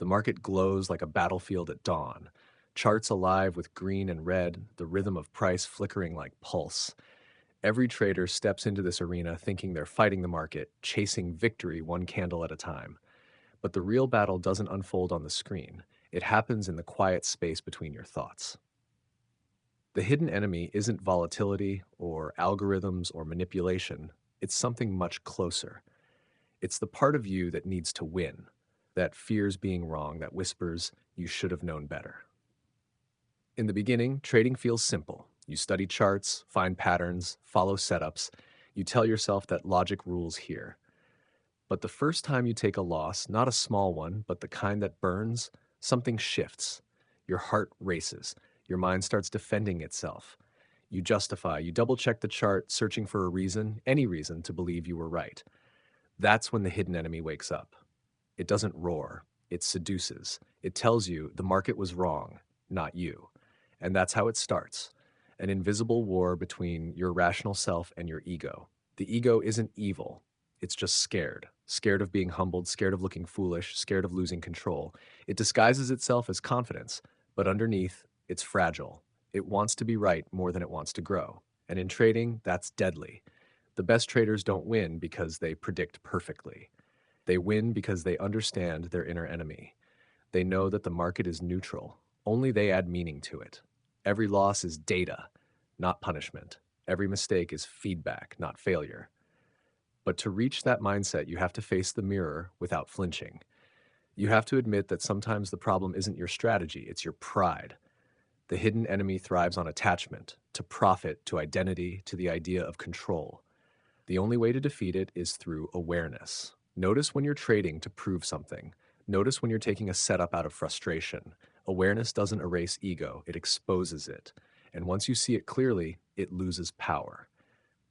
The market glows like a battlefield at dawn. Charts alive with green and red, the rhythm of price flickering like pulse. Every trader steps into this arena thinking they're fighting the market, chasing victory one candle at a time. But the real battle doesn't unfold on the screen. It happens in the quiet space between your thoughts. The hidden enemy isn't volatility or algorithms or manipulation. It's something much closer. It's the part of you that needs to win, that fears being wrong, that whispers, you should have known better. In the beginning, trading feels simple. You study charts, find patterns, follow setups. You tell yourself that logic rules here. But the first time you take a loss, not a small one, but the kind that burns, something shifts. Your heart races. Your mind starts defending itself. You justify, you double check the chart, searching for a reason, any reason to believe you were right. That's when the hidden enemy wakes up. It doesn't roar, it seduces. It tells you the market was wrong, not you. And that's how it starts. An invisible war between your rational self and your ego. The ego isn't evil. It's just scared. Scared of being humbled, scared of looking foolish, scared of losing control. It disguises itself as confidence, but underneath, it's fragile. It wants to be right more than it wants to grow. And in trading, that's deadly. The best traders don't win because they predict perfectly. They win because they understand their inner enemy. They know that the market is neutral. Only they add meaning to it. Every loss is data, not punishment. Every mistake is feedback, not failure. But to reach that mindset, you have to face the mirror without flinching. You have to admit that sometimes the problem isn't your strategy, it's your pride. The hidden enemy thrives on attachment, to profit, to identity, to the idea of control. The only way to defeat it is through awareness. Notice when you're trading to prove something. Notice when you're taking a setup out of frustration. Awareness doesn't erase ego, it exposes it. And once you see it clearly, it loses power.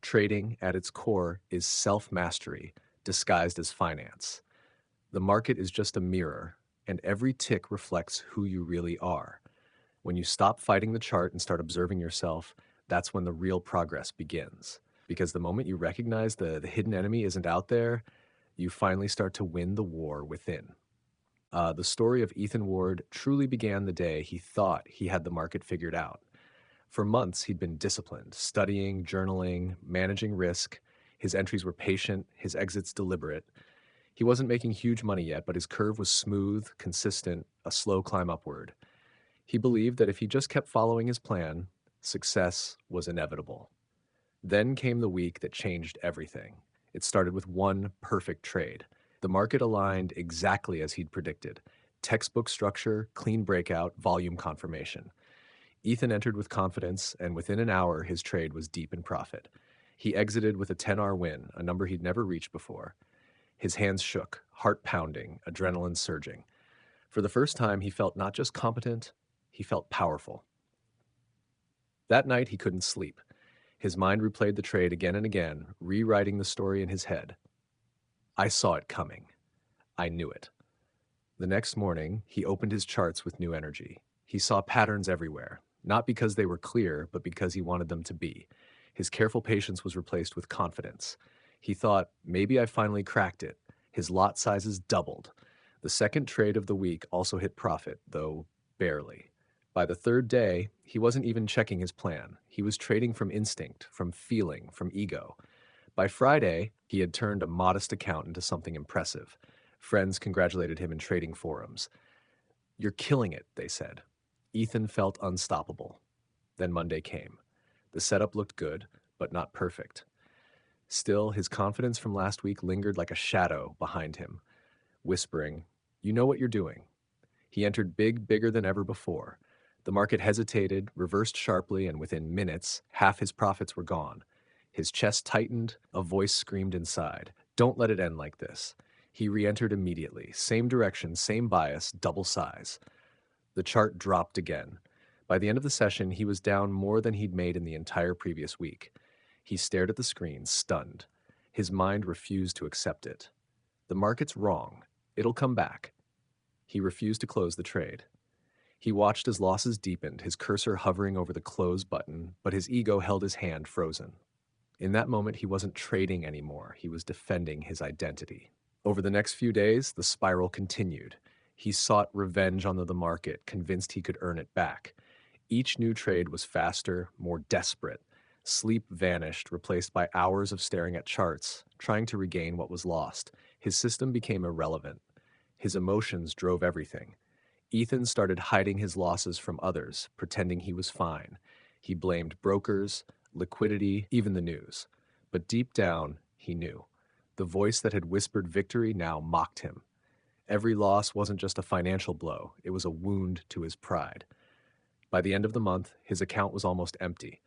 Trading, at its core, is self-mastery, disguised as finance. The market is just a mirror, and every tick reflects who you really are. When you stop fighting the chart and start observing yourself, that's when the real progress begins. Because the moment you recognize the hidden enemy isn't out there, you finally start to win the war within. The story of Ethan Ward truly began the day he thought he had the market figured out. For months, he'd been disciplined, studying, journaling, managing risk. His entries were patient, his exits deliberate. He wasn't making huge money yet, but his curve was smooth, consistent, a slow climb upward. He believed that if he just kept following his plan, success was inevitable. Then came the week that changed everything. It started with one perfect trade. The market aligned exactly as he'd predicted. Textbook structure, clean breakout, volume confirmation. Ethan entered with confidence, and within an hour, his trade was deep in profit. He exited with a 10R win, a number he'd never reached before. His hands shook, heart pounding, adrenaline surging. For the first time, he felt not just competent, he felt powerful. That night, he couldn't sleep. His mind replayed the trade again and again, rewriting the story in his head. I saw it coming. I knew it. The next morning, he opened his charts with new energy. He saw patterns everywhere, not because they were clear, but because he wanted them to be. His careful patience was replaced with confidence. He thought, maybe I finally cracked it. His lot sizes doubled. The second trade of the week also hit profit, though barely. By the third day, he wasn't even checking his plan. He was trading from instinct, from feeling, from ego. By Friday, he had turned a modest account into something impressive. Friends congratulated him in trading forums. You're killing it, they said. Ethan felt unstoppable. Then Monday came. The setup looked good, but not perfect. Still, his confidence from last week lingered like a shadow behind him, whispering, you know what you're doing. He entered big, bigger than ever before. The market hesitated, reversed sharply, and within minutes, half his profits were gone. His chest tightened, a voice screamed inside, don't let it end like this. He re-entered immediately, same direction, same bias, double size. The chart dropped again. By the end of the session, he was down more than he'd made in the entire previous week. He stared at the screen, stunned. His mind refused to accept it. The market's wrong. It'll come back. He refused to close the trade. He watched as losses deepened, his cursor hovering over the close button, but his ego held his hand frozen. In that moment, he wasn't trading anymore. He was defending his identity. Over the next few days, the spiral continued. He sought revenge on the market, convinced he could earn it back. Each new trade was faster, more desperate. Sleep vanished, replaced by hours of staring at charts, trying to regain what was lost. His system became irrelevant. His emotions drove everything. Ethan started hiding his losses from others, pretending he was fine. He blamed brokers, liquidity, even the news. But deep down, he knew. The voice that had whispered victory now mocked him. Every loss wasn't just a financial blow, it was a wound to his pride. By the end of the month, his account was almost empty.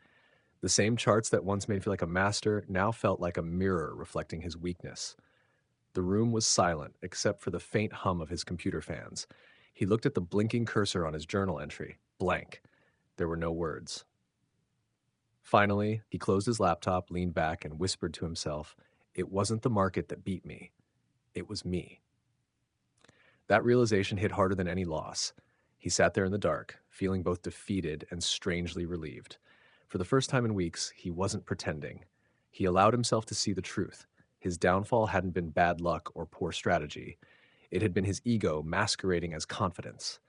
The same charts that once made him feel like a master now felt like a mirror reflecting his weakness. The room was silent, except for the faint hum of his computer fans. He looked at the blinking cursor on his journal entry. Blank. There were no words. Finally, he closed his laptop, leaned back, and whispered to himself, "It wasn't the market that beat me. It was me." That realization hit harder than any loss. He sat there in the dark, feeling both defeated and strangely relieved. For the first time in weeks, he wasn't pretending. He allowed himself to see the truth. His downfall hadn't been bad luck or poor strategy. It had been his ego masquerading as confidence.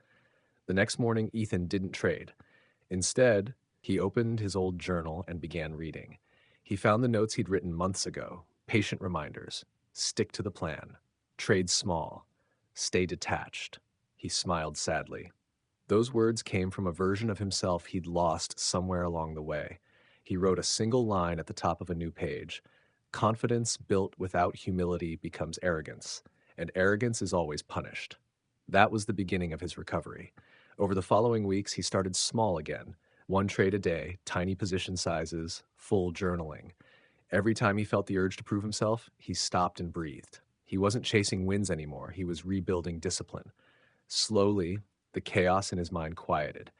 The next morning, Ethan didn't trade. Instead, he opened his old journal and began reading. He found the notes he'd written months ago, patient reminders. Stick to the plan. Trade small. Stay detached. He smiled sadly. Those words came from a version of himself he'd lost somewhere along the way. He wrote a single line at the top of a new page. Confidence built without humility becomes arrogance, and arrogance is always punished. That was the beginning of his recovery. Over the following weeks, he started small again. One trade a day, tiny position sizes, full journaling. Every time he felt the urge to prove himself, he stopped and breathed. He wasn't chasing wins anymore, he was rebuilding discipline. Slowly, the chaos in his mind quieted.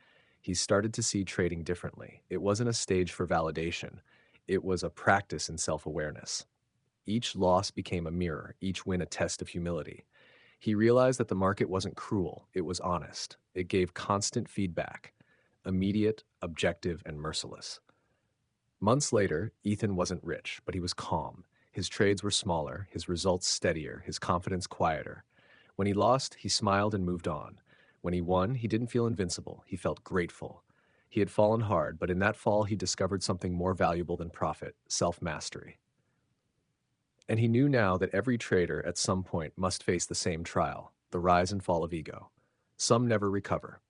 He started to see trading differently. It wasn't a stage for validation, it was a practice in self awareness. Each loss became a mirror, each win a test of humility. He realized that the market wasn't cruel, it was honest. It gave constant feedback, immediate, objective, and merciless. Months later, Ethan wasn't rich, but he was calm. His trades were smaller, his results steadier, his confidence quieter. When he lost, he smiled and moved on. When he won, he didn't feel invincible, he felt grateful. He had fallen hard, but in that fall, he discovered something more valuable than profit: self-mastery. And he knew now that every trader at some point must face the same trial: the rise and fall of ego. Some never recover.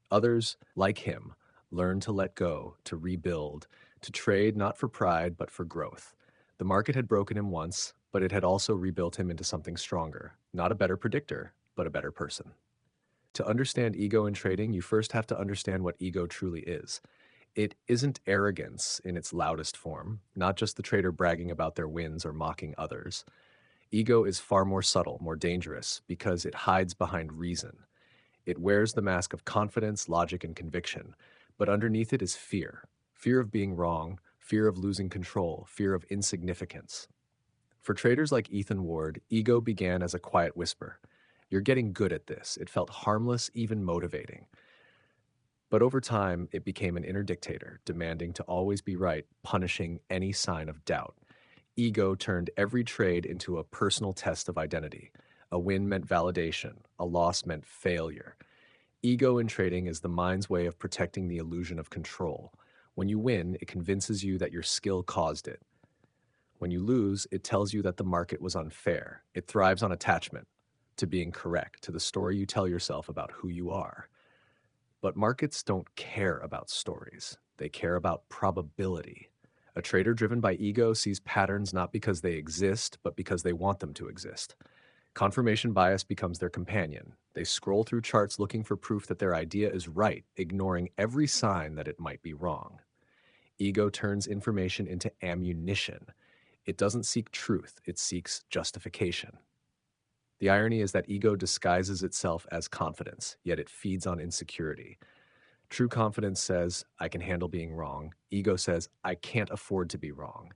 Others, like him, learn to let go, to rebuild, to trade not for pride, but for growth. The market had broken him once, but it had also rebuilt him into something stronger, not a better predictor, but a better person. To understand ego in trading, you first have to understand what ego truly is. It isn't arrogance in its loudest form, not just the trader bragging about their wins or mocking others. Ego is far more subtle, more dangerous, because it hides behind reason. It wears the mask of confidence, logic, and conviction, but underneath it is fear. Fear of being wrong, fear of losing control, fear of insignificance. For traders like Ethan Ward, ego began as a quiet whisper. "You're getting good at this." It felt harmless, even motivating. But over time, it became an inner dictator, demanding to always be right, punishing any sign of doubt. Ego turned every trade into a personal test of identity. A win meant validation, a loss meant failure. Ego in trading is the mind's way of protecting the illusion of control. When you win, it convinces you that your skill caused it. When you lose, it tells you that the market was unfair. It thrives on attachment, to being correct, to the story you tell yourself about who you are. But markets don't care about stories. They care about probability. A trader driven by ego sees patterns not because they exist, but because they want them to exist. Confirmation bias becomes their companion. They scroll through charts looking for proof that their idea is right, ignoring every sign that it might be wrong. Ego turns information into ammunition. It doesn't seek truth, it seeks justification. The irony is that ego disguises itself as confidence, yet it feeds on insecurity. True confidence says, "I can handle being wrong." Ego says, "I can't afford to be wrong."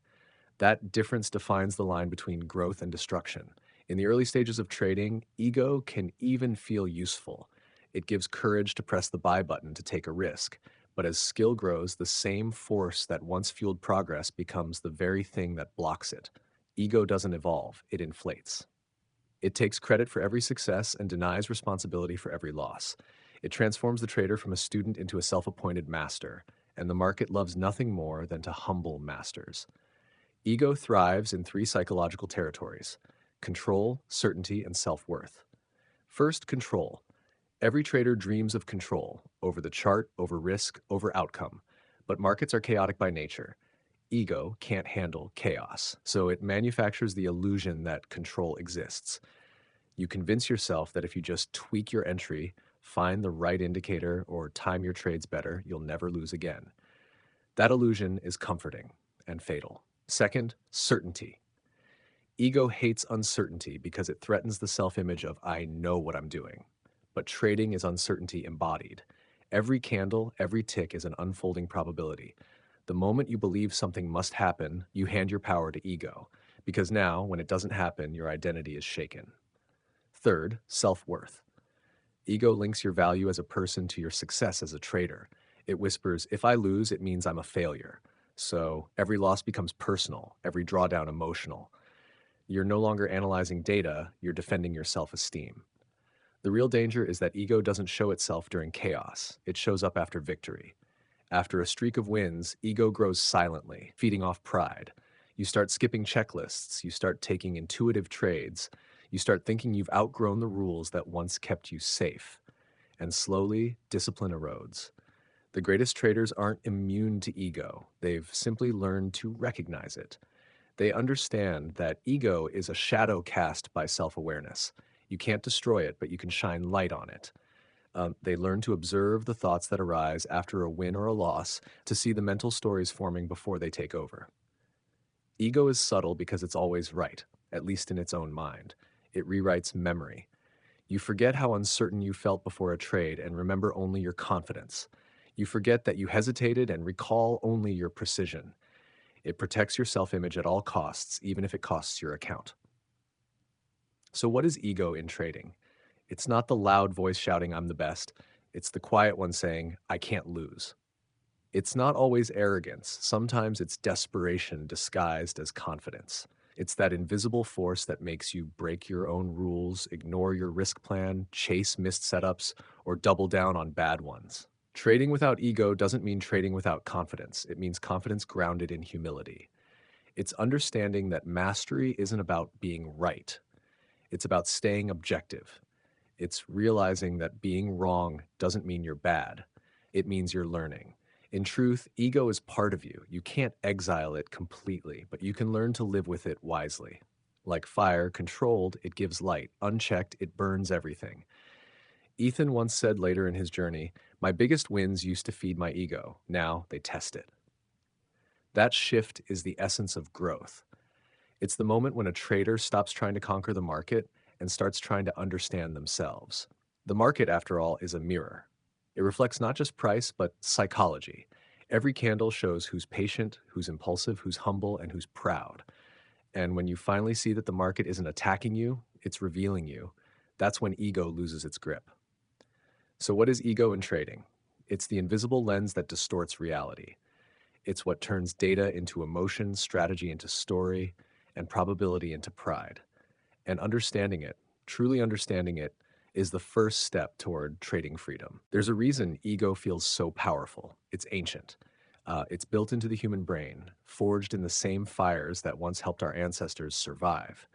That difference defines the line between growth and destruction. In the early stages of trading, ego can even feel useful. It gives courage to press the buy button to take a risk. But as skill grows, the same force that once fueled progress becomes the very thing that blocks it. Ego doesn't evolve, it inflates. It takes credit for every success and denies responsibility for every loss. It transforms the trader from a student into a self appointed master, and the market loves nothing more than to humble masters. Ego thrives in three psychological territories: control, certainty, and self worth. First, control. Every trader dreams of control over the chart, over risk, over outcome. But markets are chaotic by nature. Ego can't handle chaos, so it manufactures the illusion that control exists. You convince yourself that if you just tweak your entry, find the right indicator, or time your trades better, you'll never lose again. That illusion is comforting and fatal. Second, certainty. Ego hates uncertainty because it threatens the self image of "I know what I'm doing." But trading is uncertainty embodied. Every candle, every tick is an unfolding probability. The moment you believe something must happen, you hand your power to ego, because now, when it doesn't happen, your identity is shaken. Third, self worth. Ego links your value as a person to your success as a trader. It whispers, "If I lose, it means I'm a failure." So every loss becomes personal, every drawdown emotional. You're no longer analyzing data, you're defending your self esteem. The real danger is that ego doesn't show itself during chaos, it shows up after victory. After a streak of wins, ego grows silently, feeding off pride. You start skipping checklists, you start taking intuitive trades, you start thinking you've outgrown the rules that once kept you safe. And slowly, discipline erodes. The greatest traders aren't immune to ego, they've simply learned to recognize it. They understand that ego is a shadow cast by self awareness. You can't destroy it, but you can shine light on it. They learn to observe the thoughts that arise after a win or a loss, to see the mental stories forming before they take over. Ego is subtle because it's always right, at least in its own mind. It rewrites memory. You forget how uncertain you felt before a trade and remember only your confidence. You forget that you hesitated and recall only your precision. It protects your self image at all costs, even if it costs your account. So, what is ego in trading? It's not the loud voice shouting, "I'm the best." It's the quiet one saying, "I can't lose." It's not always arrogance. Sometimes it's desperation disguised as confidence. It's that invisible force that makes you break your own rules, ignore your risk plan, chase missed setups, or double down on bad ones. Trading without ego doesn't mean trading without confidence. It means confidence grounded in humility. It's understanding that mastery isn't about being right. It's about staying objective. It's realizing that being wrong doesn't mean you're bad. It means you're learning. In truth, ego is part of you. You can't exile it completely, but you can learn to live with it wisely. Like fire, controlled, it gives light. Unchecked, it burns everything. Ethan once said later in his journey, "My biggest wins used to feed my ego. Now they test it." That shift is the essence of growth. It's the moment when a trader stops trying to conquer the market and starts trying to understand themselves. The market, after all, is a mirror. It reflects not just price, but psychology. Every candle shows who's patient, who's impulsive, who's humble, and who's proud. And when you finally see that the market isn't attacking you, it's revealing you, that's when ego loses its grip. So, what is ego in trading? It's the invisible lens that distorts reality. It's what turns data into emotion, strategy into story, and probability into pride. And understanding it, truly understanding it, is the first step toward trading freedom. There's a reason ego feels so powerful. It's ancient. It's built into the human brain, forged in the same fires that once helped our ancestors survive.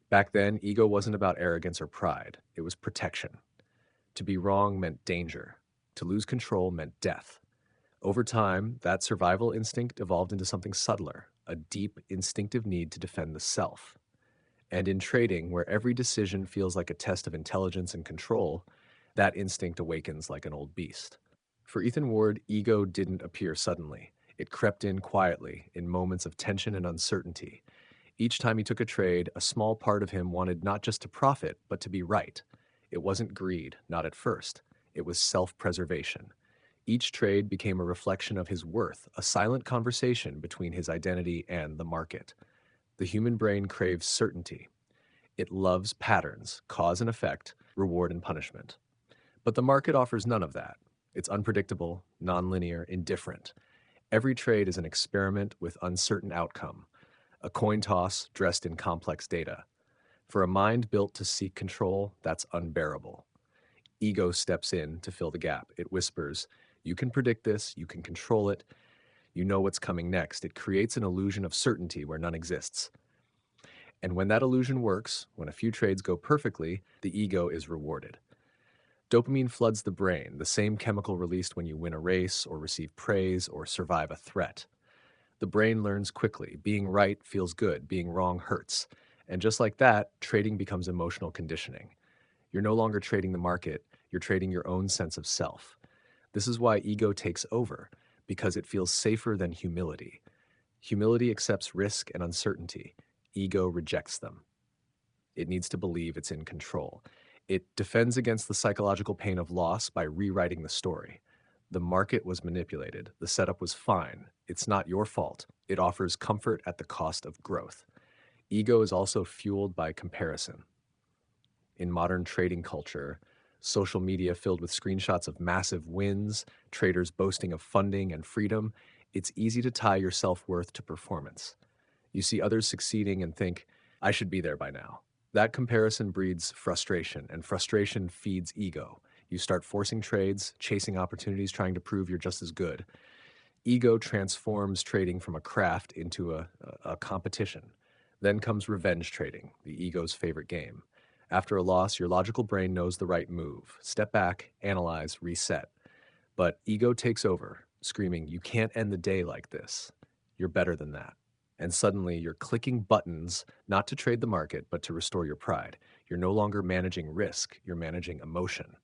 Back then, ego wasn't about arrogance or pride, it was protection. To be wrong meant danger. To lose control meant death. Over time, that survival instinct evolved into something subtler, a deep, instinctive need to defend the self. And in trading, where every decision feels like a test of intelligence and control, that instinct awakens like an old beast. For Ethan Ward, ego didn't appear suddenly. It crept in quietly, in moments of tension and uncertainty. Each time he took a trade, a small part of him wanted not just to profit, but to be right. It wasn't greed, not at first. It was self-preservation. Each trade became a reflection of his worth, a silent conversation between his identity and the market. The human brain craves certainty. It loves patterns, cause and effect, reward and punishment. But the market offers none of that. It's unpredictable, nonlinear, indifferent. Every trade is an experiment with uncertain outcome, a coin toss dressed in complex data. For a mind built to seek control, that's unbearable. Ego steps in to fill the gap. It whispers, "You can predict this, you can control it, you know what's coming next." It creates an illusion of certainty where none exists. And when that illusion works, when a few trades go perfectly, the ego is rewarded. Dopamine floods the brain, the same chemical released when you win a race or receive praise or survive a threat. The brain learns quickly. Being right feels good, being wrong hurts. And just like that, trading becomes emotional conditioning. You're no longer trading the market, you're trading your own sense of self. This is why ego takes over, because it feels safer than humility. Humility accepts risk and uncertainty. Ego rejects them. It needs to believe it's in control. It defends against the psychological pain of loss by rewriting the story. The market was manipulated. The setup was fine. It's not your fault. It offers comfort at the cost of growth. Ego is also fueled by comparison. In modern trading culture, social media filled with screenshots of massive wins, traders boasting of funding and freedom, it's easy to tie your self-worth to performance. You see others succeeding and think, "I should be there by now." That comparison breeds frustration, and frustration feeds ego. You start forcing trades, chasing opportunities, trying to prove you're just as good. Ego transforms trading from a craft into a competition. Then comes revenge trading, the ego's favorite game. After a loss, your logical brain knows the right move. Step back, analyze, reset. But ego takes over, screaming, "You can't end the day like this. You're better than that." And suddenly you're clicking buttons not to trade the market, but to restore your pride. You're no longer managing risk, you're managing emotion.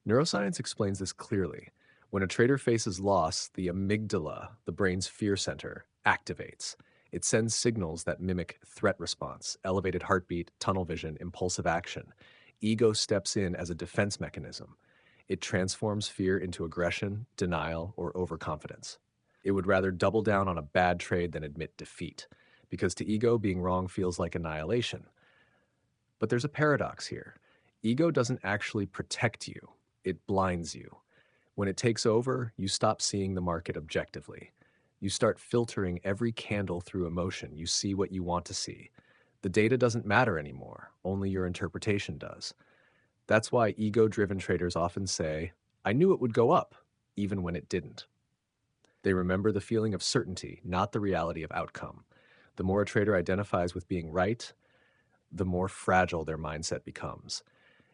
Neuroscience explains this clearly. When a trader faces loss, the amygdala, the brain's fear center, activates. It sends signals that mimic threat response, elevated heartbeat, tunnel vision, impulsive action. Ego steps in as a defense mechanism. It transforms fear into aggression, denial, or overconfidence. It would rather double down on a bad trade than admit defeat, because to ego, being wrong feels like annihilation. But there's a paradox here. Ego doesn't actually protect you, it blinds you. When it takes over, you stop seeing the market objectively. You start filtering every candle through emotion. You see what you want to see. The data doesn't matter anymore, only your interpretation does. That's why ego-driven traders often say, "I knew it would go up," even when it didn't. They remember the feeling of certainty, not the reality of outcome. The more a trader identifies with being right, the more fragile their mindset becomes.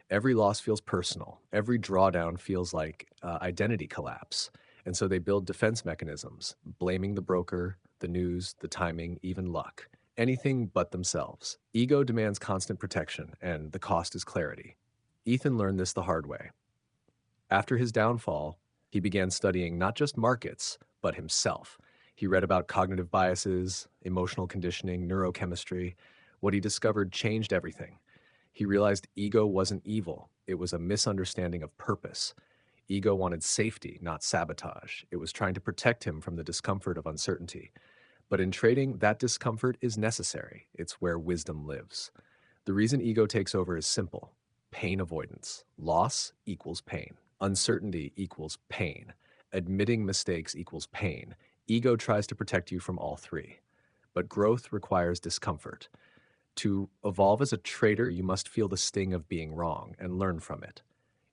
Every loss feels personal. Every drawdown feels like identity collapse. And so they build defense mechanisms, blaming the broker, the news, the timing, even luck. Anything but themselves. Ego demands constant protection, and the cost is clarity. Ethan learned this the hard way. After his downfall, he began studying not just markets, but himself. He read about cognitive biases, emotional conditioning, neurochemistry. What he discovered changed everything. He realized ego wasn't evil, it was a misunderstanding of purpose. Ego wanted safety, not sabotage. It was trying to protect him from the discomfort of uncertainty. But in trading, that discomfort is necessary. It's where wisdom lives. The reason ego takes over is simple: pain avoidance. Loss equals pain. Uncertainty equals pain. Admitting mistakes equals pain. Ego tries to protect you from all three. But growth requires discomfort. To evolve as a trader, you must feel the sting of being wrong and learn from it.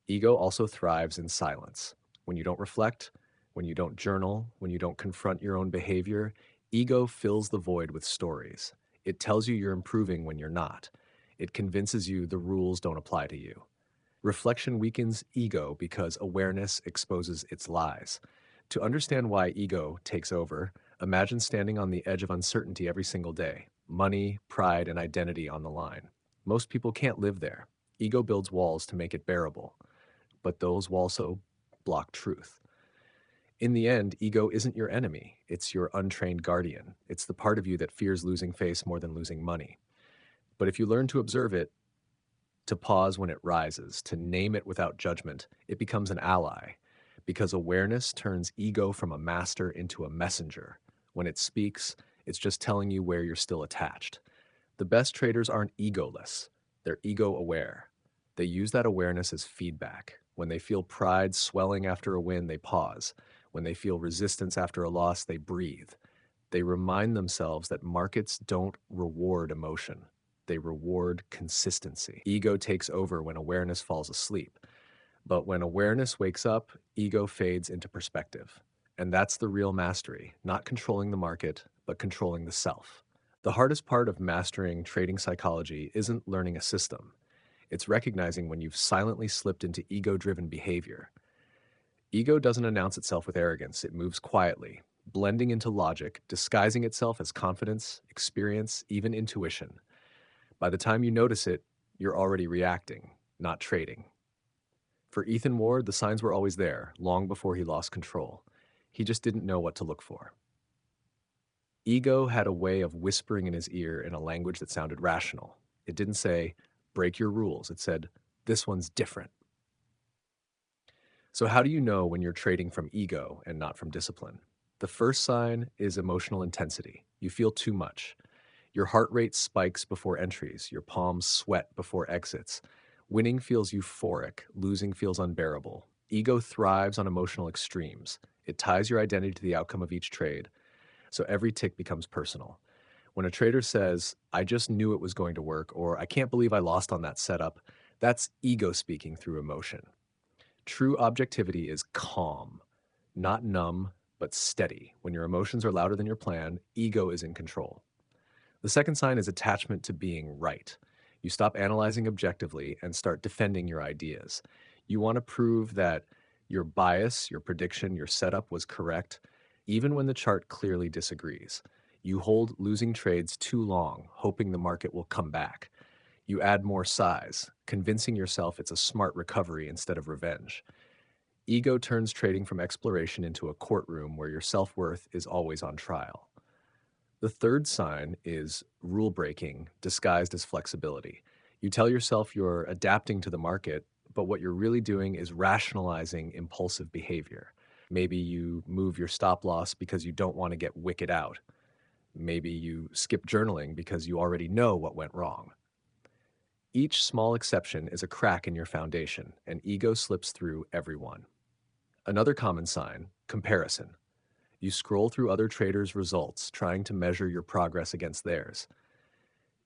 Ego also thrives in silence. When you don't reflect, when you don't journal, when you don't confront your own behavior, ego fills the void with stories. It tells you you're improving when you're not. It convinces you the rules don't apply to you. Reflection weakens ego because awareness exposes its lies. To understand why ego takes over, imagine standing on the edge of uncertainty every single day. Money, pride, and identity on the line. Most people can't live there. Ego builds walls to make it bearable, but those walls also block truth. In the end, ego isn't your enemy. It's your untrained guardian. It's the part of you that fears losing face more than losing money. But if you learn to observe it, to pause when it rises, to name it without judgment, it becomes an ally, because awareness turns ego from a master into a messenger. When it speaks, it's just telling you where you're still attached. The best traders aren't egoless, they're ego aware. They use that awareness as feedback. When they feel pride swelling after a win, they pause. When they feel resistance after a loss, they breathe. They remind themselves that markets don't reward emotion, they reward consistency. Ego takes over when awareness falls asleep. But when awareness wakes up, ego fades into perspective. And that's the real mastery, not controlling the market, but controlling the self. The hardest part of mastering trading psychology isn't learning a system. It's recognizing when you've silently slipped into ego driven behavior. Ego doesn't announce itself with arrogance, it moves quietly, blending into logic, disguising itself as confidence, experience, even intuition. By the time you notice it, you're already reacting, not trading. For Ethan Ward, the signs were always there, long before he lost control. He just didn't know what to look for. Ego had a way of whispering in his ear in a language that sounded rational. It didn't say, break your rules. It said, this one's different. So, how do you know when you're trading from ego and not from discipline? The first sign is emotional intensity. You feel too much. Your heart rate spikes before entries, your palms sweat before exits. Winning feels euphoric, losing feels unbearable. Ego thrives on emotional extremes. It ties your identity to the outcome of each trade, so every tick becomes personal. When a trader says, I just knew it was going to work, or I can't believe I lost on that setup, that's ego speaking through emotion. True objectivity is calm, not numb, but steady. When your emotions are louder than your plan, ego is in control. The second sign is attachment to being right. You stop analyzing objectively and start defending your ideas. You want to prove that your bias, your prediction, your setup was correct, even when the chart clearly disagrees. You hold losing trades too long, hoping the market will come back. You add more size, convincing yourself it's a smart recovery instead of revenge. Ego turns trading from exploration into a courtroom where your self worth is always on trial. The third sign is rule breaking disguised as flexibility. You tell yourself you're adapting to the market, but what you're really doing is rationalizing impulsive behavior. Maybe you move your stop loss because you don't want to get wicked out. Maybe you skip journaling because you already know what went wrong. Each small exception is a crack in your foundation, and ego slips through every one. Another common sign, comparison. You scroll through other traders' results, trying to measure your progress against theirs.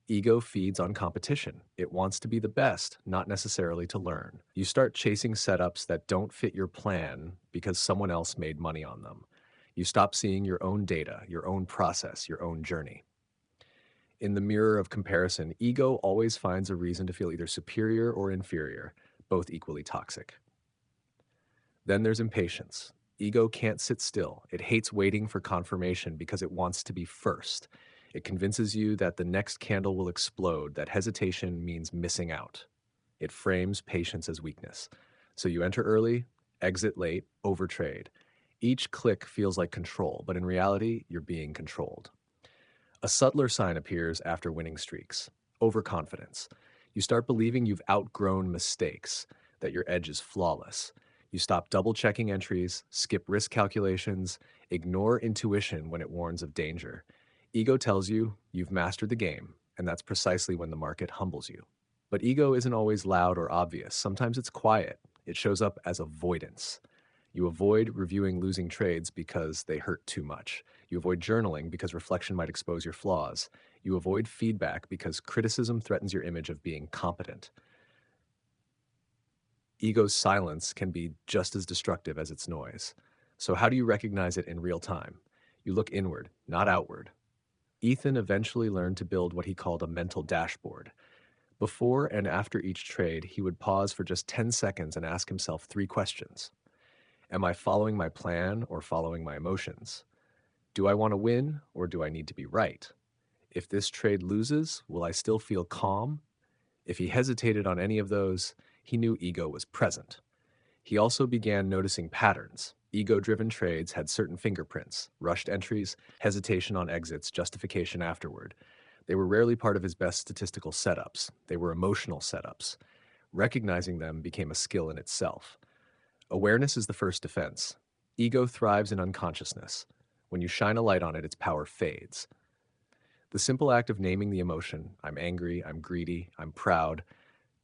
Ego feeds on competition. It wants to be the best, not necessarily to learn. You start chasing setups that don't fit your plan because someone else made money on them. You stop seeing your own data, your own process, your own journey. In the mirror of comparison, ego always finds a reason to feel either superior or inferior, both equally toxic. Then there's impatience. Ego can't sit still. It hates waiting for confirmation because it wants to be first. It convinces you that the next candle will explode, that hesitation means missing out. It frames patience as weakness. So you enter early, exit late, overtrade. Each click feels like control, but in reality, you're being controlled. A subtler sign appears after winning streaks, overconfidence. You start believing you've outgrown mistakes, that your edge is flawless. You stop double checking entries, skip risk calculations, ignore intuition when it warns of danger. Ego tells you you've mastered the game, and that's precisely when the market humbles you. But ego isn't always loud or obvious. Sometimes it's quiet. It shows up as avoidance. You avoid reviewing losing trades because they hurt too much. You avoid journaling because reflection might expose your flaws. You avoid feedback because criticism threatens your image of being competent. Ego's silence can be just as destructive as its noise. So, how do you recognize it in real time? You look inward, not outward. Ethan eventually learned to build what he called a mental dashboard. Before and after each trade, he would pause for just 10 seconds and ask himself three questions. Am I following my plan or following my emotions? Do I want to win or do I need to be right? If this trade loses, will I still feel calm? If he hesitated on any of those, he knew ego was present. He also began noticing patterns. Ego-driven trades had certain fingerprints, rushed entries, hesitation on exits, justification afterward. They were rarely part of his best statistical setups. They were emotional setups. Recognizing them became a skill in itself. Awareness is the first defense. Ego thrives in unconsciousness. When you shine a light on it, its power fades. The simple act of naming the emotion, I'm angry, I'm greedy, I'm proud,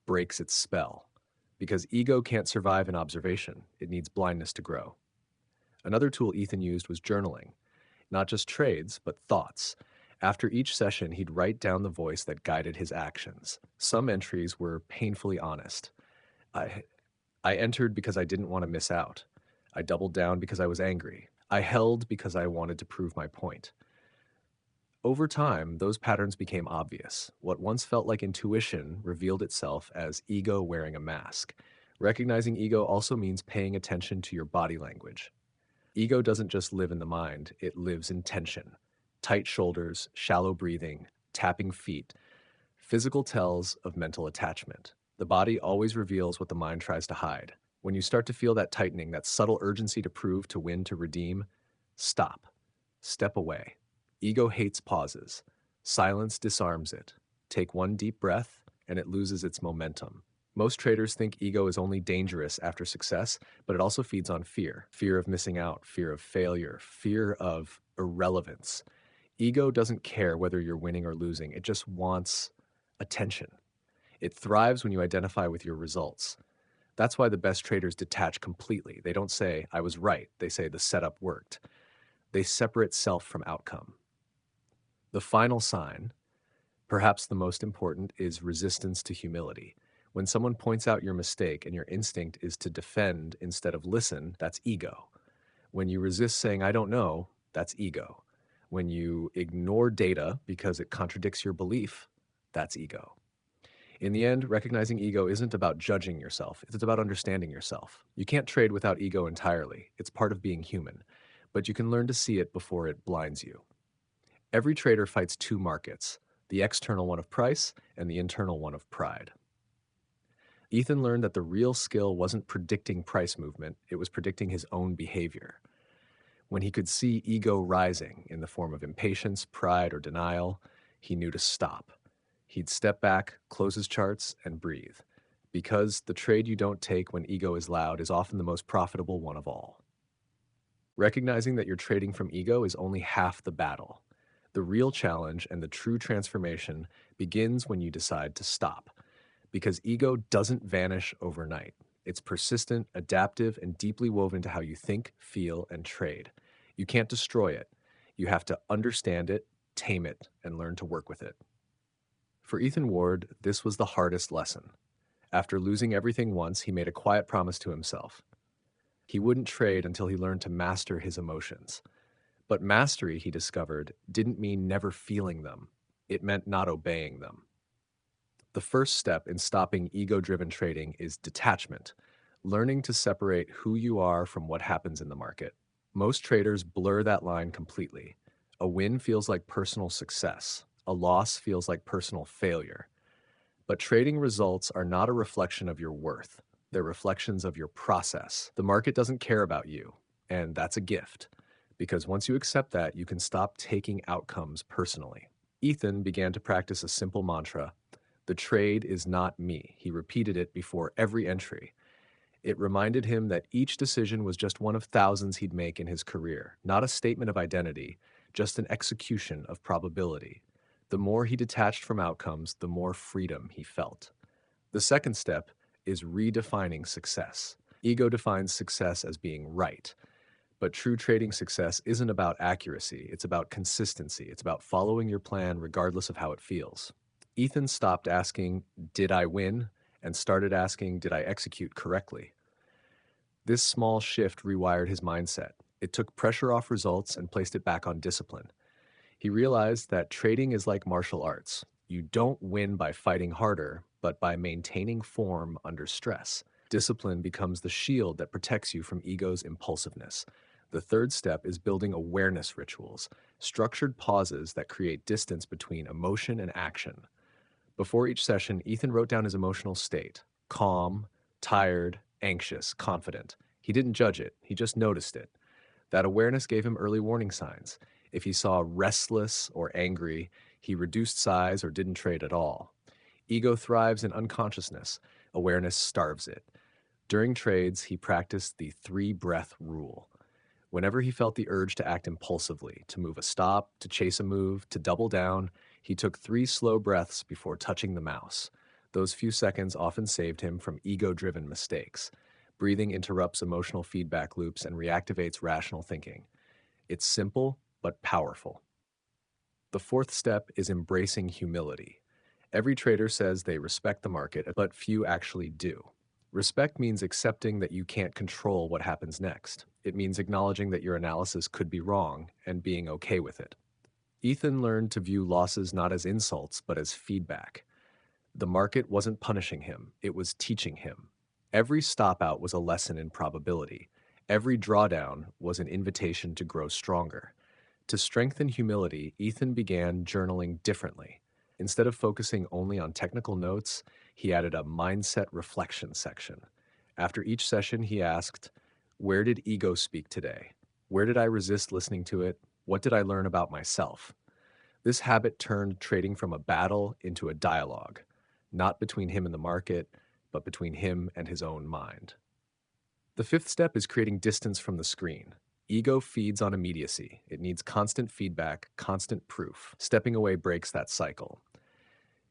breaks its spell. Because ego can't survive in observation, it needs blindness to grow. Another tool Ethan used was journaling. Not just trades, but thoughts. After each session, he'd write down the voice that guided his actions. Some entries were painfully honest. I, I entered because I didn't want to miss out. I doubled down because I was angry. I held because I wanted to prove my point. Over time, those patterns became obvious. What once felt like intuition revealed itself as ego wearing a mask. Recognizing ego also means paying attention to your body language. Ego doesn't just live in the mind, it lives in tension. Tight shoulders, shallow breathing, tapping feet, physical tells of mental attachment. The body always reveals what the mind tries to hide. When you start to feel that tightening, that subtle urgency to prove, to win, to redeem, stop. Step away. Ego hates pauses. Silence disarms it. Take one deep breath, and it loses its momentum. Most traders think ego is only dangerous after success, but it also feeds on fear. Fear of missing out, fear of failure, fear of irrelevance. Ego doesn't care whether you're winning or losing, it just wants attention. It thrives when you identify with your results. That's why the best traders detach completely. They don't say, I was right. They say, the setup worked. They separate self from outcome. The final sign, perhaps the most important, is resistance to humility. When someone points out your mistake and your instinct is to defend instead of listen, that's ego. When you resist saying, I don't know, that's ego. When you ignore data because it contradicts your belief, that's ego. In the end, recognizing ego isn't about judging yourself, it's about understanding yourself. You can't trade without ego entirely, it's part of being human, but you can learn to see it before it blinds you. Every trader fights two markets, the external one of price and the internal one of pride. Ethan learned that the real skill wasn't predicting price movement, it was predicting his own behavior. When he could see ego rising in the form of impatience, pride, or denial, he knew to stop. He'd step back, close his charts, and breathe. Because the trade you don't take when ego is loud is often the most profitable one of all. Recognizing that you're trading from ego is only half the battle. The real challenge and the true transformation begins when you decide to stop. Because ego doesn't vanish overnight. It's persistent, adaptive, and deeply woven into how you think, feel, and trade. You can't destroy it. You have to understand it, tame it, and learn to work with it. For Ethan Ward, this was the hardest lesson. After losing everything once, he made a quiet promise to himself. He wouldn't trade until he learned to master his emotions. But mastery, he discovered, didn't mean never feeling them. It meant not obeying them. The first step in stopping ego-driven trading is detachment, learning to separate who you are from what happens in the market. Most traders blur that line completely. A win feels like personal success. A loss feels like personal failure. But trading results are not a reflection of your worth. They're reflections of your process. The market doesn't care about you, and that's a gift. Because once you accept that, you can stop taking outcomes personally. Ethan began to practice a simple mantra. The trade is not me. He repeated it before every entry. It reminded him that each decision was just one of thousands he'd make in his career, not a statement of identity, just an execution of probability. The more he detached from outcomes, the more freedom he felt. The second step is redefining success. Ego defines success as being right. But true trading success isn't about accuracy, it's about consistency. It's about following your plan regardless of how it feels. Ethan stopped asking, did I win? And started asking, did I execute correctly? This small shift rewired his mindset. It took pressure off results and placed it back on discipline. He realized that trading is like martial arts. You don't win by fighting harder, but by maintaining form under stress. Discipline becomes the shield that protects you from ego's impulsiveness. The third step is building awareness rituals, structured pauses that create distance between emotion and action. Before each session, Ethan wrote down his emotional state: calm, tired, anxious, confident. He didn't judge it, he just noticed it. That awareness gave him early warning signs. If he saw restless or angry, he reduced size or didn't trade at all. Ego thrives in unconsciousness. Awareness starves it. During trades, he practiced the three-breath rule. Whenever he felt the urge to act impulsively, to move a stop, to chase a move, to double down, he took 3 slow breaths before touching the mouse. Those few seconds often saved him from ego-driven mistakes. Breathing interrupts emotional feedback loops and reactivates rational thinking. It's simple, but powerful. The fourth step is embracing humility. Every trader says they respect the market, but few actually do. Respect means accepting that you can't control what happens next. It means acknowledging that your analysis could be wrong and being okay with it. Ethan learned to view losses not as insults, but as feedback. The market wasn't punishing him, it was teaching him. Every stop out was a lesson in probability. Every drawdown was an invitation to grow stronger. To strengthen humility, Ethan began journaling differently. Instead of focusing only on technical notes, he added a mindset reflection section. After each session, he asked, "Where did ego speak today? Where did I resist listening to it? What did I learn about myself?" This habit turned trading from a battle into a dialogue, not between him and the market, but between him and his own mind. The fifth step is creating distance from the screen. Ego feeds on immediacy. It needs constant feedback, constant proof. Stepping away breaks that cycle.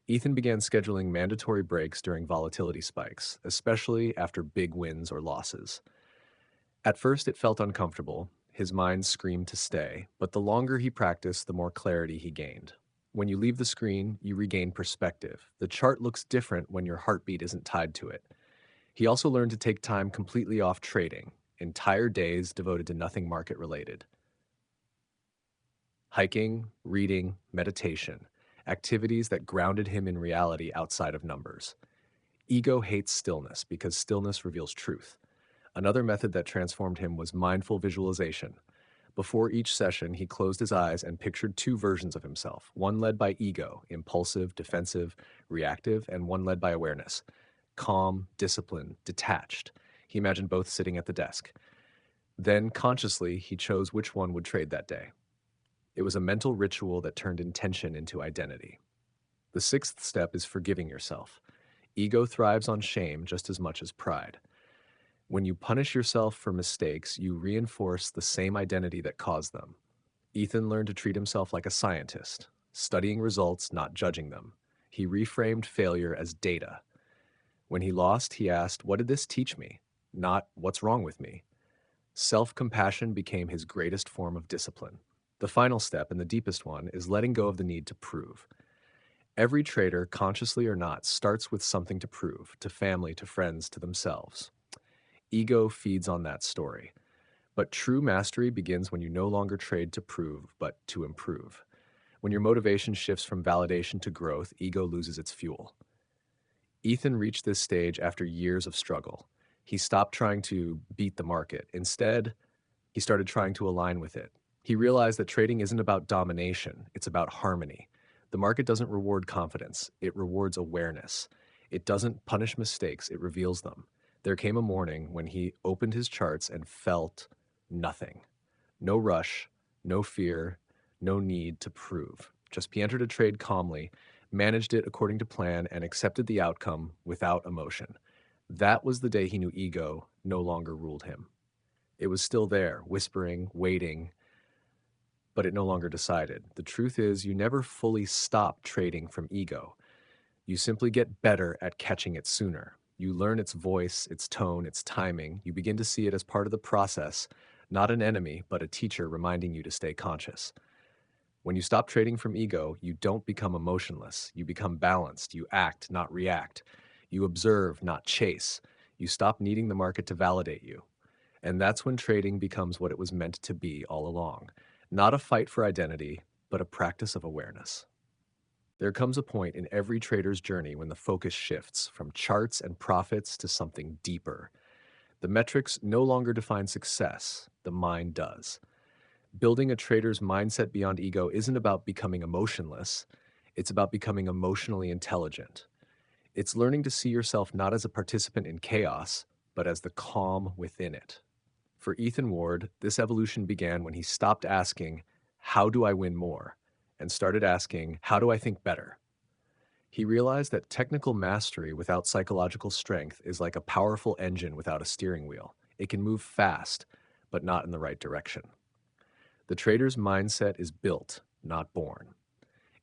Ethan began scheduling mandatory breaks during volatility spikes, especially after big wins or losses. At first, it felt uncomfortable. His mind screamed to stay, but the longer he practiced, the more clarity he gained. When you leave the screen, you regain perspective. The chart looks different when your heartbeat isn't tied to it. He also learned to take time completely off trading, entire days devoted to nothing market related. Hiking, reading, meditation, activities that grounded him in reality outside of numbers. Ego hates stillness because stillness reveals truth. Another method that transformed him was mindful visualization. Before each session, he closed his eyes and pictured two versions of himself, one led by ego, impulsive, defensive, reactive, and one led by awareness, calm, disciplined, detached. He imagined both sitting at the desk. Then, consciously, he chose which one would trade that day. It was a mental ritual that turned intention into identity. The sixth step is forgiving yourself. Ego thrives on shame just as much as pride. When you punish yourself for mistakes, you reinforce the same identity that caused them. Ethan learned to treat himself like a scientist, studying results, not judging them. He reframed failure as data. When he lost, he asked, "What did this teach me?" Not, "What's wrong with me?" Self-compassion became his greatest form of discipline. The final step, and the deepest one, is letting go of the need to prove. Every trader, consciously or not, starts with something to prove, to family, to friends, to themselves. Ego feeds on that story. But true mastery begins when you no longer trade to prove, but to improve. When your motivation shifts from validation to growth, ego loses its fuel. Ethan reached this stage after years of struggle. He stopped trying to beat the market. Instead, he started trying to align with it. He realized that trading isn't about domination, it's about harmony. The market doesn't reward confidence, it rewards awareness. It doesn't punish mistakes, it reveals them. There came a morning when he opened his charts and felt nothing. No rush, no fear, no need to prove. Just he entered a trade calmly, managed it according to plan, and accepted the outcome without emotion. That was the day he knew ego no longer ruled him. It was still there, whispering, waiting, but it no longer decided. The truth is, you never fully stop trading from ego. You simply get better at catching it sooner. You learn its voice, its tone, its timing. You begin to see it as part of the process, not an enemy, but a teacher reminding you to stay conscious. When you stop trading from ego, you don't become emotionless. You become balanced. You act, not react. You observe, not chase. You stop needing the market to validate you. And that's when trading becomes what it was meant to be all along. Not a fight for identity, but a practice of awareness. There comes a point in every trader's journey when the focus shifts from charts and profits to something deeper. The metrics no longer define success, the mind does. Building a trader's mindset beyond ego isn't about becoming emotionless, it's about becoming emotionally intelligent. It's learning to see yourself not as a participant in chaos, but as the calm within it. For Ethan Ward, this evolution began when he stopped asking, "How do I win more?" and started asking, "How do I think better?" He realized that technical mastery without psychological strength is like a powerful engine without a steering wheel. It can move fast, but not in the right direction. The trader's mindset is built, not born.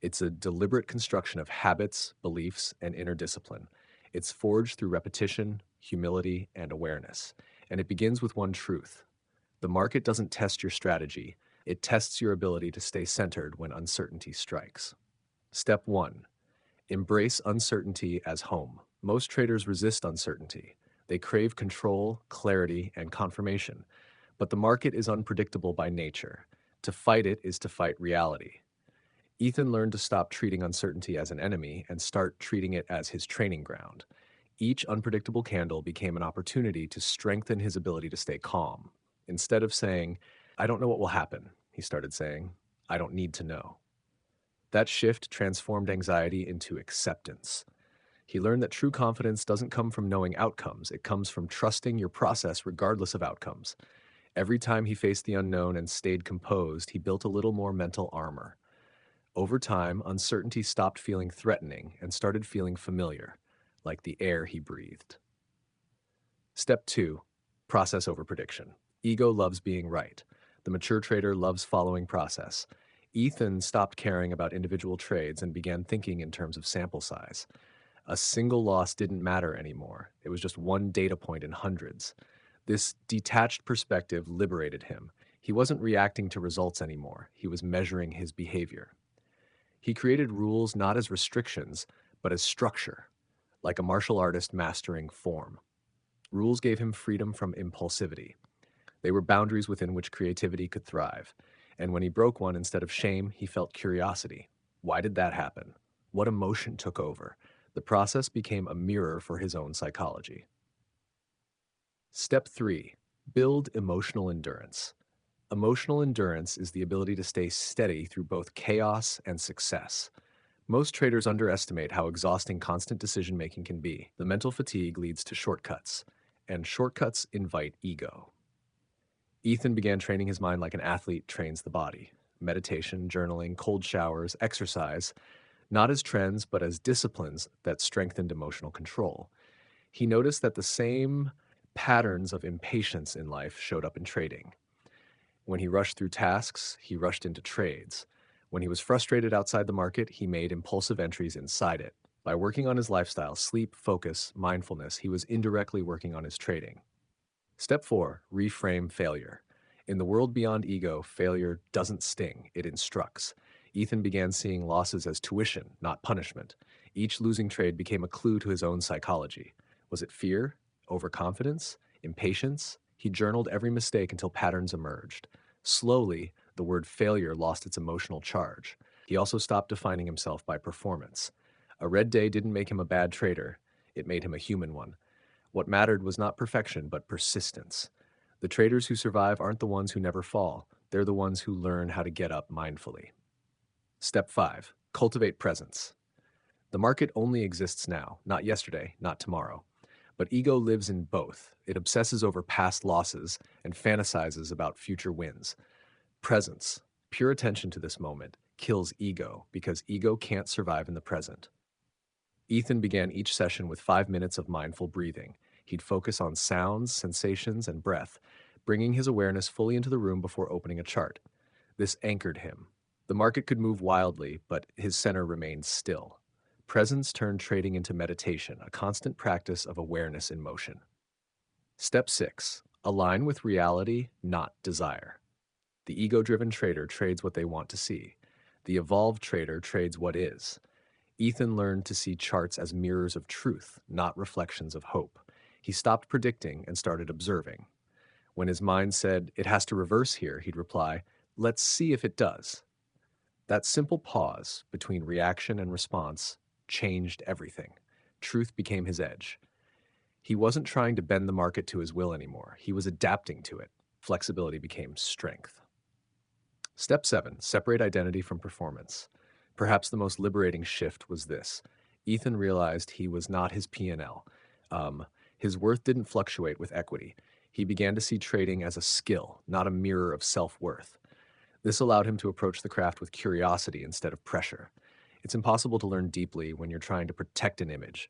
It's a deliberate construction of habits, beliefs, and inner discipline. It's forged through repetition, humility, and awareness. And it begins with one truth. The market doesn't test your strategy, It tests your ability to stay centered when uncertainty strikes. Step 1. Embrace uncertainty as home. Most traders resist uncertainty. They crave control, clarity, and confirmation. But the market is unpredictable by nature. To fight it is to fight reality. Ethan learned to stop treating uncertainty as an enemy and start treating it as his training ground. Each unpredictable candle became an opportunity to strengthen his ability to stay calm. Instead of saying, I don't know what will happen, he started saying, I don't need to know. That shift transformed anxiety into acceptance. He learned that true confidence doesn't come from knowing outcomes, it comes from trusting your process regardless of outcomes. Every time he faced the unknown and stayed composed, he built a little more mental armor. Over time, uncertainty stopped feeling threatening and started feeling familiar, like the air he breathed. Step 2. Process over prediction. Ego loves being right. The mature trader loves following process. Ethan stopped caring about individual trades and began thinking in terms of sample size. A single loss didn't matter anymore. It was just one data point in hundreds. This detached perspective liberated him. He wasn't reacting to results anymore. He was measuring his behavior. He created rules not as restrictions, but as structure, like a martial artist mastering form. Rules gave him freedom from impulsivity. They were boundaries within which creativity could thrive. And when he broke one, instead of shame, he felt curiosity. Why did that happen? What emotion took over? The process became a mirror for his own psychology. Step 3. Build emotional endurance. Emotional endurance is the ability to stay steady through both chaos and success. Most traders underestimate how exhausting constant decision-making can be. The mental fatigue leads to shortcuts, and shortcuts invite ego. Ethan began training his mind like an athlete trains the body. Meditation, journaling, cold showers, exercise, not as trends, but as disciplines that strengthened emotional control. He noticed that the same patterns of impatience in life showed up in trading. When he rushed through tasks, he rushed into trades. When he was frustrated outside the market, he made impulsive entries inside it. By working on his lifestyle, sleep, focus, mindfulness, he was indirectly working on his trading. Step 4. Reframe failure. In the world beyond ego, failure doesn't sting, it instructs. Ethan began seeing losses as tuition, not punishment. Each losing trade became a clue to his own psychology. Was it fear? Overconfidence? Impatience? He journaled every mistake until patterns emerged. Slowly, the word failure lost its emotional charge. He also stopped defining himself by performance. A red day didn't make him a bad trader, it made him a human one. What mattered was not perfection, but persistence. The traders who survive aren't the ones who never fall. They're the ones who learn how to get up mindfully. Step 5. Cultivate presence. The market only exists now, not yesterday, not tomorrow. But ego lives in both. It obsesses over past losses and fantasizes about future wins. Presence, pure attention to this moment, kills ego because ego can't survive in the present. Ethan began each session with 5 minutes of mindful breathing. He'd focus on sounds, sensations, and breath, bringing his awareness fully into the room before opening a chart. This anchored him. The market could move wildly, but his center remained still. Presence turned trading into meditation, a constant practice of awareness in motion. Step 6. Align with reality, not desire. The ego-driven trader trades what they want to see. The evolved trader trades what is. Ethan learned to see charts as mirrors of truth, not reflections of hope. He stopped predicting and started observing. When his mind said, it has to reverse here, he'd reply, let's see if it does. That simple pause between reaction and response changed everything. Truth became his edge. He wasn't trying to bend the market to his will anymore. He was adapting to it. Flexibility became strength. Step 7. Separate identity from performance. Perhaps the most liberating shift was this. Ethan realized he was not his P&L. His worth didn't fluctuate with equity. He began to see trading as a skill, not a mirror of self-worth. This allowed him to approach the craft with curiosity instead of pressure. It's impossible to learn deeply when you're trying to protect an image.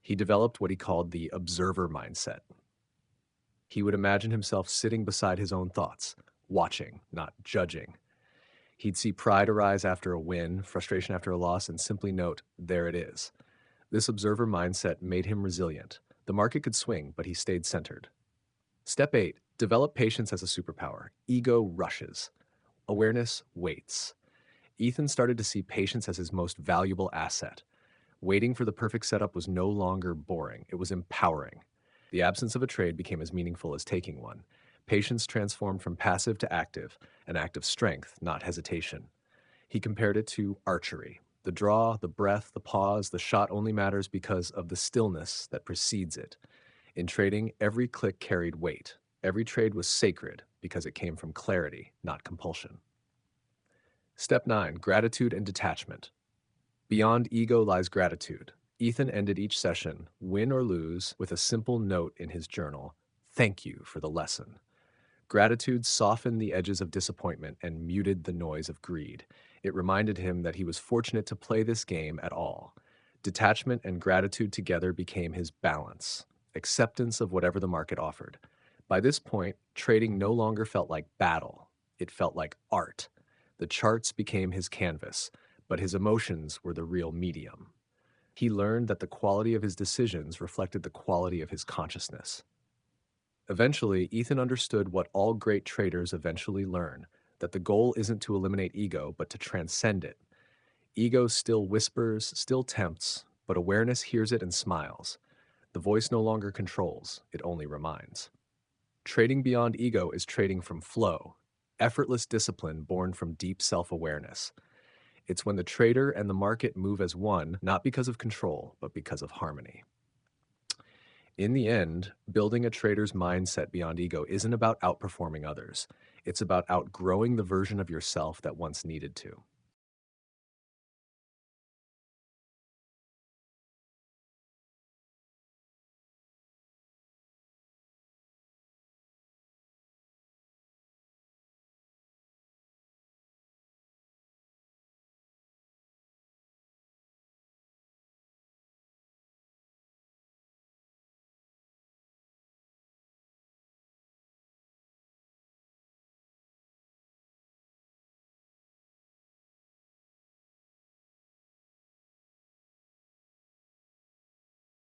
He developed what he called the observer mindset. He would imagine himself sitting beside his own thoughts, watching, not judging. He'd see pride arise after a win, frustration after a loss, and simply note, there it is. This observer mindset made him resilient. The market could swing, but he stayed centered. Step 8. Develop patience as a superpower. Ego rushes. Awareness waits. Ethan started to see patience as his most valuable asset. Waiting for the perfect setup was no longer boring, it was empowering. The absence of a trade became as meaningful as taking one. Patience transformed from passive to active, an act of strength, not hesitation. He compared it to archery. The draw, the breath, the pause, the shot only matters because of the stillness that precedes it. In trading, every click carried weight. Every trade was sacred because it came from clarity, not compulsion. Step 9, Gratitude and Detachment. Beyond ego lies gratitude. Ethan ended each session, win or lose, with a simple note in his journal: "Thank you for the lesson." Gratitude softened the edges of disappointment and muted the noise of greed. It reminded him that he was fortunate to play this game at all. Detachment and gratitude together became his balance, acceptance of whatever the market offered. By this point, trading no longer felt like battle, it felt like art. The charts became his canvas, but his emotions were the real medium. He learned that the quality of his decisions reflected the quality of his consciousness. Eventually, Ethan understood what all great traders eventually learn: that the goal isn't to eliminate ego, but to transcend it. Ego still whispers, still tempts, but awareness hears it and smiles. The voice no longer controls, it only reminds. Trading beyond ego is trading from flow, effortless discipline born from deep self awareness. It's when the trader and the market move as one, not because of control, but because of harmony. In the end, building a trader's mindset beyond ego isn't about outperforming others. It's about outgrowing the version of yourself that once needed to.